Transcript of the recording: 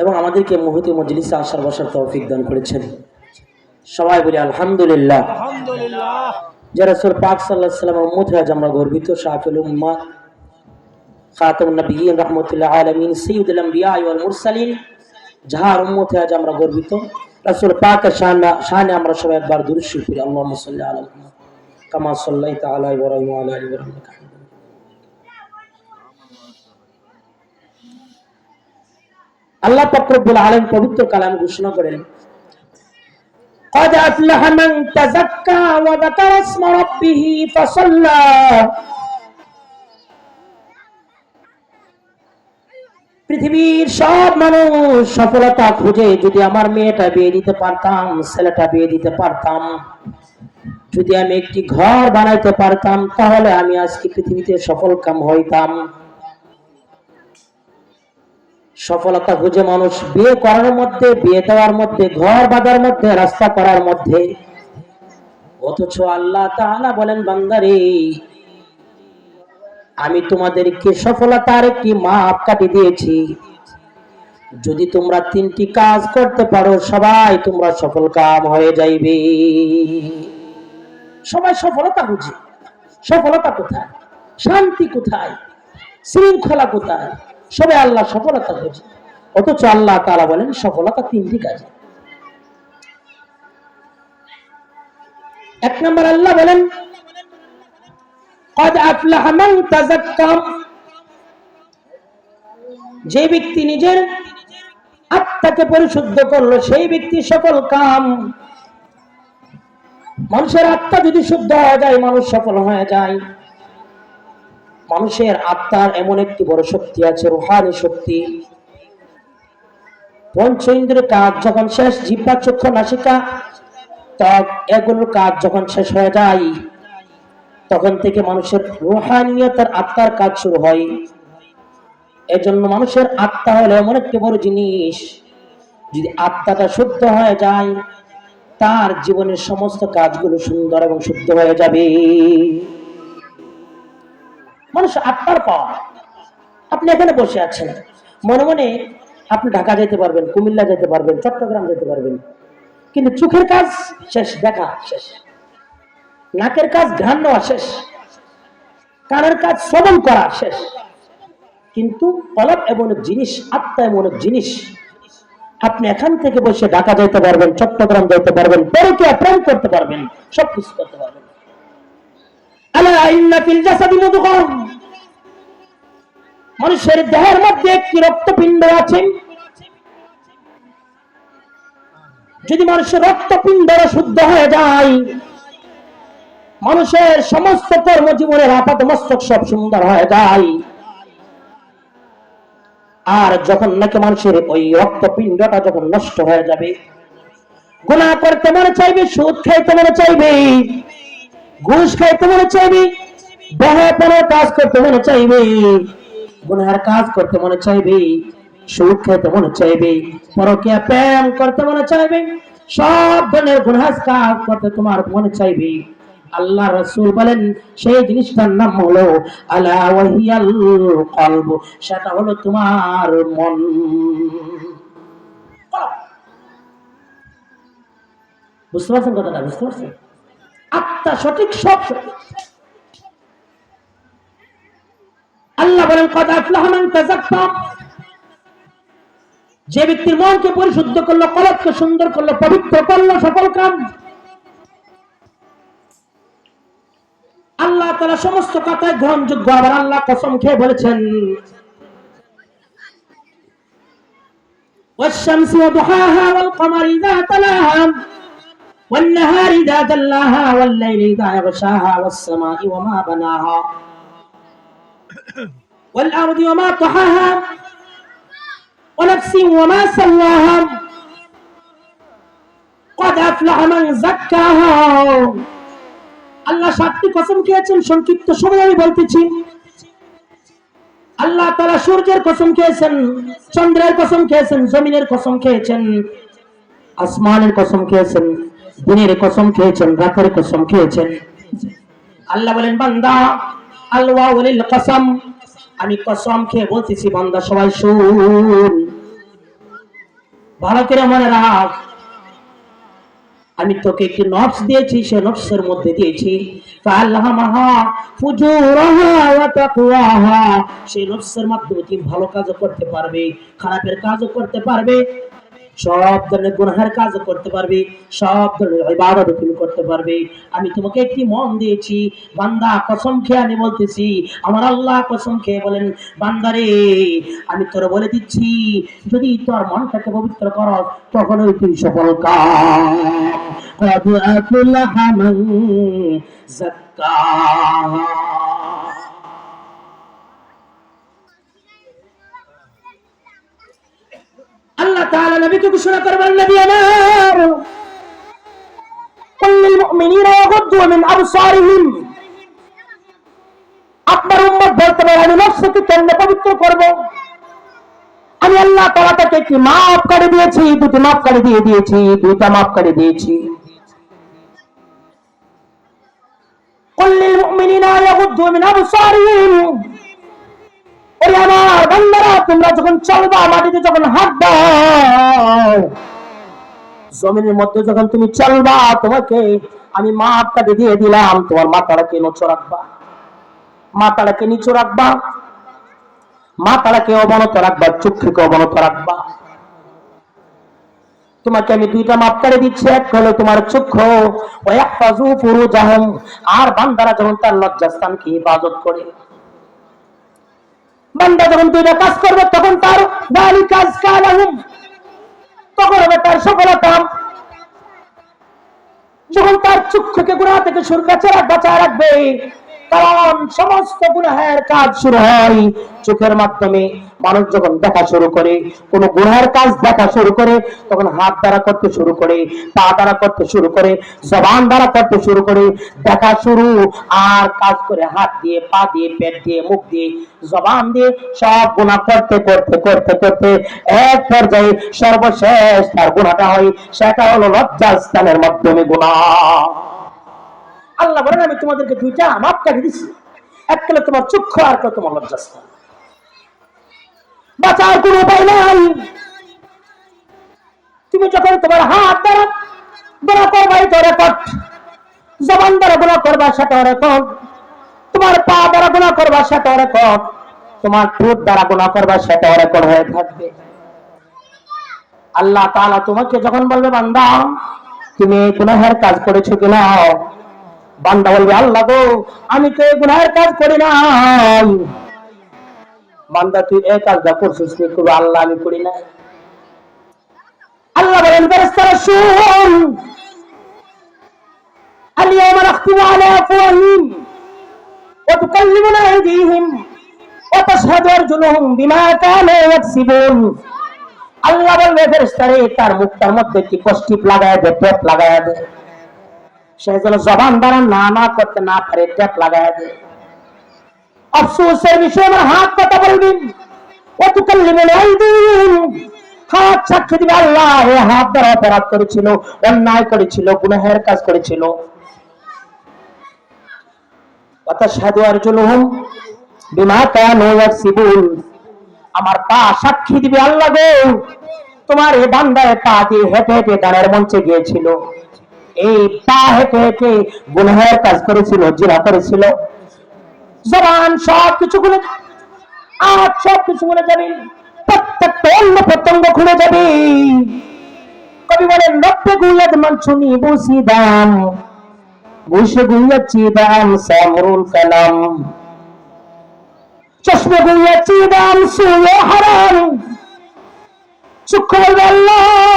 এবং আমাদেরকে মুহূর্তে মজলিসে আসার বসার তৌফিক দান করেছেন। সবাই বলি আলহামদুলিল্লাহ। আলহামদুলিল্লাহ। যে রাসূল পাক সাল্লাল্লাহু আলাইহি ওয়াসাল্লামের উম্মত হয়ে আমরা গর্বিত, শাফিউল উম্মাহ, খাতামুন নবিয়্যিন, রাহমাতুল আলামিন, সাইয়্যিদুল আমবিয়া ওয়াল মুরসালিন, যার উম্মত হয়ে আমরা গর্বিত। রাসূল পাকের শানে আমরা সবাই একবার দুরূদ শরীফ পড়ি। আল্লাহুম্মা সাল্লি আলা মুহাম্মাদ কামা সাল্লাইতা আলা ইব্রাহিম ওয়া আলা আলি ইব্রাহিম ইন্নাকা হামিদুম মাজিদ। আল্লাহ পাক রব্বুল আলামিন পবিত্র কালাম ঘোষণা করেন, قد أفلح من تزكى وذكر اسم ربه فصلى। পৃথিবীর সব মানুষ সফলতা খুঁজে, যদি আমার মেয়েটা বিয়ে দিতে পারতাম, ছেলেটা বিয়ে দিতে পারতাম, যদি আমি একটি ঘর বানাইতে পারতাম, তাহলে আমি আজকে পৃথিবীতে সফল কাম হইতাম। সফলতা খুঁজে মানুষ বিয়ে করার মধ্যে, বিয়ে দেওয়ার মধ্যে, ঘর বাঁধার মধ্যে, রাস্তা করার মধ্যে। অথচ আল্লাহ তাআলা বলেন, বান্দারে আমি তোমাদেরকে সফলতার একটি মাপকাঠি দিয়েছি। যদি তোমরা তিনটি কাজ করতে পারো, সবাই তোমরা সফল কাম হয়ে যাইবে। সবাই সফলতা খুঁজে, সফলতা কোথায়, শান্তি কোথায়, শৃঙ্খলা কোথায়? সবাই আল্লাহ সফলতা খুঁজে। অথচ আল্লাহ তাআলা বলেন সফলতা তিনটি কাজে। এক নম্বর আল্লাহ বলেন, قد أفلح من تزكى। যে ব্যক্তি নিজের আত্মাকে পরিশুদ্ধ করলো, সেই ব্যক্তি সফল কাম। মানুষের আত্মা যদি শুদ্ধ হয়ে যায়, মানুষ সফল হয়ে যায়। মানুষের আত্মার এমন একটি বড় শক্তি আছে, রূহানি শক্তি। পঞ্চ ইন্দ্রিয়ের কাজ যখন শেষ, জিহ্বা, চক্ষু, নাসিকা, ত্বক, এগুলোর কাজ যখন শেষ হয়ে যায়, তখন থেকে মানুষের রূহানিয়তের আত্মার কাজ শুরু হয়। এজন্য মানুষের আত্মা হলো এমন একটি বড় জিনিস, যদি আত্মাটা শুদ্ধ হয়ে যায়, তার জীবনের সমস্ত কাজগুলো সুন্দর এবং শুদ্ধ হয়ে যাবে। মানুষ আত্মার পাওয়া। আপনি এখানে বসে আছেন, মনে মনে আপনি ঢাকা যেতে পারবেন, কুমিল্লা যেতে পারবেন, চট্টগ্রাম যেতে পারবেন, কিন্তু চোখের কাজ শেষ, দেখা শেষ। নাকের কাজ ঘ্রাণ নেওয়া শেষ, কানের কাজ শ্রবণ করা শেষ। কিন্তু কলব এমন এক জিনিস, আত্মা এমন এক জিনিস, আপনি এখান থেকে বসে ঢাকা যেতে পারবেন, চট্টগ্রাম যেতে পারবেন, পরকে প্রেম করতে পারবেন, সবকিছু করতে পারবেন। আলা ইন্না ফিল জাসাদি মুদগাহ। মানুষের দেহের মধ্যে একটি রক্তপিণ্ড আছে। যদি মানুষের রক্তপিণ্ডটা শুদ্ধ হয়ে যায়, মানুষের সমস্ত কর্মজীবনের আপাত মস্তক সব সুন্দর হয়ে যায়। আর যখন নাকি মানুষের ওই রক্তপিণ্ডটা যখন নষ্ট হয়ে যাবে, গুনাহ করতে মনে চাইবে, সুদ খাইতে মনে চাইবে, ঘুষ খাইতে মনে চাইবে, বেহায়াপনার কাজ করতে মনে চাইবে, গুনাহের কাজ করতে মনে চাইবে, সুদ খাইতে মনে চাইবে, পরকীয়া প্রেম করতে মনে চাইবে, সব ধরনের গুনাহ কাজ করতে তোমার মনে চাইবে। আল্লাহ রাসূল বলেন সেই জিনিসটার নাম হলো আলা ওয়াহিয়াল কলব, সেটা হলো তোমার মন। বুঝতে পারছেন কথাটা? বুঝতে পারছেন? আত্মা সঠিক, সব সঠিক। আল্লাহ বলেন কদ আফলাহা মান তাযাক্কা। যে ব্যক্তির মনকে পরিশুদ্ধ করলো, কলবকে সুন্দর করলো, পবিত্র করলো, সফল কাম। আল্লাহ তাআলা সমস্ত কথায় গ্রহণযোগ্য। আবার আল্লাহ কসম খেয়ে বলেছেন, ওয়াশ-শামসি ওয়া দুহাহা ওয়াল কমারি ইযা তালাহা ওয়ান নাহারি ইযা জাল্লাহা ওয়াল লাইলি ইযা ইয়াগশাহা ওয়াস সামাই ওয়া মা বানাহা ওয়াল আরদি ওয়া মা তাহাহা ওয়া নাফসিন ওয়া মা সাওয়াহা ক্বাদ আফলাহা মান যাক্কাহা। আল্লাহ সাতটি কসম খেয়েছেন, সংক্ষিপ্ত সময় আমি বলতেছি। আল্লাহ তাআলা সূর্যের কসম খেয়েছেন, চন্দ্রের কসম খেয়েছেন, জমিনের কসম খেয়েছেন, আসমানের কসম খেয়েছেন, দিনের কসম খেয়েছেন, রাতের কসম খেয়েছেন। আল্লাহ বলেন বান্দা আল ওয়াউ লিল কসম, আমি কসম খেয়ে বলতেছি বান্দা সবাই শুন। ভালো করে মনে রাখ, আমি তোকে একটি নফস দিয়েছি, সে নফসের মধ্যে দিয়েছি ফাআলহামাহা ফুজুরাহা ওয়া তাকওয়াহা, সেই নফসের মাধ্যমে তুমি ভালো কাজও করতে পারবে, খারাপের কাজও করতে পারবে, সব ধরনের গুনাহের কাজও করতে পারবে, সব ধরনের ইবাদত তুমি করতে পারবে। আমি তোমাকে একটি মন দিয়েছি বান্দা, কসম খেয়ে আমি বলতেছি, আমার আল্লাহ কসম খেয়ে বলেন, বান্দারে আমি তোর বলে দিচ্ছি, যদি তোর মনটাকে পবিত্র করো তখনই তুই সফল কাজ। আল্লাহ তাআলা নবীকে ঘোষণা করবেন, নবী আমার কুল্লিল মুমিনিনা ইয়াগুদ্দু মিন আবসারিহিম, আপনার উম্মত বলতে পারে আমি নফসকে কেমনে পবিত্র করব? আমি আল্লাহ তাআলা তাকে কি মাফ করে দিয়েছি, দুটি মাফ করে দিয়ে দিয়েছি, দুইটা মাফ করে দিয়েছি। কুল্লিল মুমিনিনা ইয়াগুদ্দু মিন আবসারিহিম, ওরে আমার বান্দারা তোমরা যখন চলবা, মাটিতে যখন হাত দাও, জমিনের মধ্যে যখন তুমি চলবা, তোমাকে আমি মাথাটা দিয়ে দিলাম, তোমার মাথাটাকে নিচু রাখবা, মাথাটাকে নিচু রাখবা, মাথাটাকে অবনত রাখবা, চক্ষুকে অবনত রাখবা। তোমাকে আমি দুইটা মাপ করে দিচ্ছি, এক হলো তোমার চক্ষু, ওয়াহফাজু ফুরুজাহুম, আর বান্দারা যখন তার লজ্জাস্থানকে হেফাজত করে, বান্দা যখন দুইটা কাজ করবে তখন তার যালিকা আযকা লাহুম, তখন হবে তার সফলতা। যখন তার চক্ষুকে গুনাহ থেকে বাঁচায় রাখবে, কারণ সমস্ত গুনাহের কাজ শুরু হয় চোখের মাধ্যমে। মানুষ যখন দেখা শুরু করে, কোন গুনাহের কাজ দেখা শুরু করে, তখন হাত দ্বারা করতে শুরু করে, পা দ্বারা করতে শুরু করে, জবান দ্বারা করতে শুরু করে, দেখা শুরু আর কাজ করে হাত দিয়ে, পা দিয়ে, পেট দিয়ে, মুখ দিয়ে, জবান দিয়ে, সব গুনাহ করতে করতে করতে করতে এক পর্যায়ে সর্বশেষ তার গুনাহটা হয়, সেটা হলো লজ্জাস্থানের মাধ্যমে গুনাহ। আল্লাহ বলেন আমি তোমাদেরকে দুইটা মাপ করে দিচ্ছি, এক হলো তোমার চক্ষু, আর একটা তোমার লজ্জাস্থান। বাঁচার কোনো উপায় নাই। তুমি যখন তোমার হাত দ্বারা গুনাহ করবা, এটা রেকর্ড, জবান দ্বারা গুনাহ করবা, সেটা রেকর্ড, তোমার পা দ্বারা গুনাহ করবা, সেটা রেকর্ড, তোমার ঠোঁট দ্বারা গুনাহ করবা, সেটা রেকর্ড হয়ে থাকবে। আল্লাহ তাআলা তোমাকে যখন বলবে বান্দা তুমি গুনাহের কাজ করেছো কিনা, বান্দা বলবে আল্লাহ গো আমি তো এই গুনাহের কাজ করি না। বান্দা তুই এই কাজটা করছিস কি? করবে আল্লাহ আমি করি না। আল্লাহ বলেন ফেরেশতারা শুন, আল-ইয়াওমা নাখতিমু আলা আফওয়াহিহিম ওয়া তুকাল্লিমুনা আইদিহিম ওয়া তাশহাদু আরজুলুহুম বিমা কানু ইয়াকসিবুন। আল্লাহ বলবে ফেরেশতারে তার মুখটার মধ্যে কি কষ্টিপ লাগায় দে, টেপ লাগায় দে, সে যেন জবান দ্বারা না না করতে না পারে, টেপ লাগায় দে। আফসোসের বিষয় আমার হাত কথা বলবেন, ওয়া তুকাল্লিমুনা আইদিহিম, হাত সাক্ষ্য দিবে আল্লাহ এই হাত দ্বারা অপরাধ করেছিল, অন্যায় করেছিল, গুনাহের কাজ করেছিল। ওয়া তাশহাদু আরজুলুহুম বিমা কানু ইয়াকসিবুন, আমার পা সাক্ষী দিবে আল্লাহ গো তোমার এই বান্দায় পা দিয়ে হেঁটে হেঁটে গানের মঞ্চে গিয়েছিল, এই পা হেঁটে হেঁটে গুনাহের কাজ করেছিল, জিনা করেছিল। জবান সব কিছু খুলে, আর সব কিছু খুলে যাবে, প্রত্যেকটা অন্য প্রত্যঙ্গ খুলে যাবে। কবি বলেন রব্বে গুয়াদ মানসুনি বুসিদাম বুসে গুয়াদ চিদাম সামরুল কালাম, চশমে গুয়াদ চিদাম সুয়ে হারাম, চক্ষু বলবে আল্লাহ